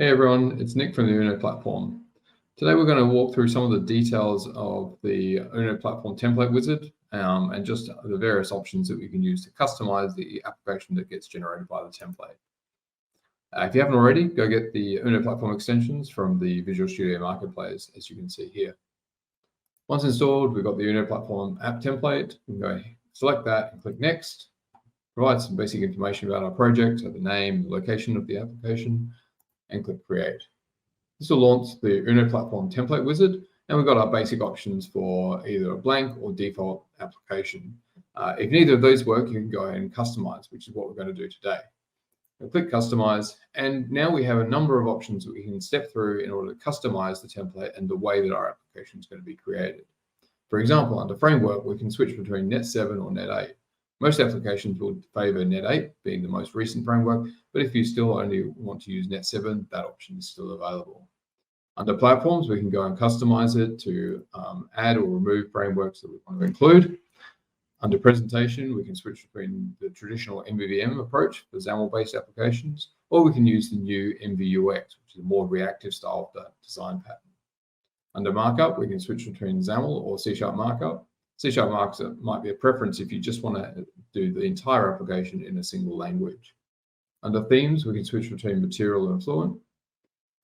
Hey everyone, it's Nick from the Uno platform. Today we're going to walk through some of the details of the Uno platform template wizard and just the various options that we can use to customize the application that gets generated by the template. If you haven't already, go get the Uno platform extensions from the Visual Studio Marketplace, as you can see here. Once installed, we've got the Uno platform app template. We can go select that and click Next. Provide some basic information about our project, so the name, the location of the application, and click Create. This will launch the Uno platform template wizard, and we've got our basic options for either a blank or default application. If neither of those work, you can go ahead and customize, which is what we're going to do today. We'll click Customize, and now we have a number of options that we can step through in order to customize the template and the way that our application is going to be created. For example, under Framework, we can switch between Net 7 or Net 8. Most applications will favor Net 8 being the most recent framework, but if you still only want to use Net 7, that option is still available. Under Platforms, we can go and customize it to add or remove frameworks that we want to include. Under Presentation, we can switch between the traditional MVVM approach for XAML-based applications, or we can use the new MVUX, which is a more reactive style design pattern. Under Markup, we can switch between XAML or C# Markup. C# Markup might be a preference if you just want to do the entire application in a single language. Under Themes, we can switch between Material and Fluent.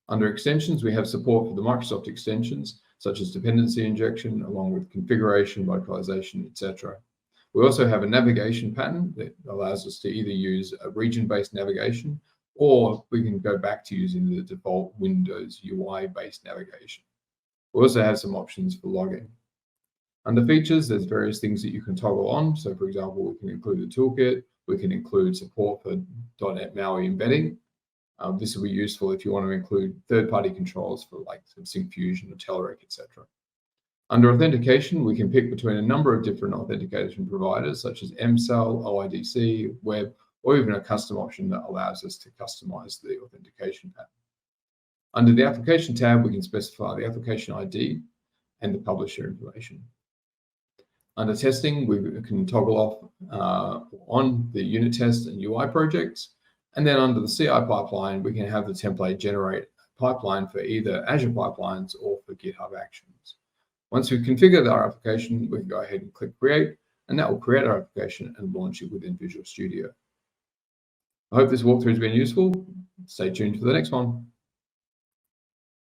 Under Extensions, we have support for the Microsoft extensions, such as dependency injection, along with configuration, localization, etc. We also have a navigation pattern that allows us to either use a region-based navigation, or we can go back to using the default Windows UI-based navigation. We also have some options for logging. Under Features, there's various things that you can toggle on. So for example, we can include the toolkit, we can include support for .NET MAUI embedding. This will be useful if you want to include third-party controls for like Syncfusion or Telerik, etc. Under Authentication, we can pick between a number of different authentication providers, such as MCell, OIDC, Web, or even a custom option that allows us to customize the authentication pattern. Under the Application tab, we can specify the application ID and the publisher information. Under Testing, we can toggle off on the unit test and UI projects. And then under the CI pipeline, we can have the template generate a pipeline for either Azure pipelines or for GitHub Actions. Once we've configured our application, we can go ahead and click Create, and that will create our application and launch it within Visual Studio. I hope this walkthrough has been useful. Stay tuned for the next one.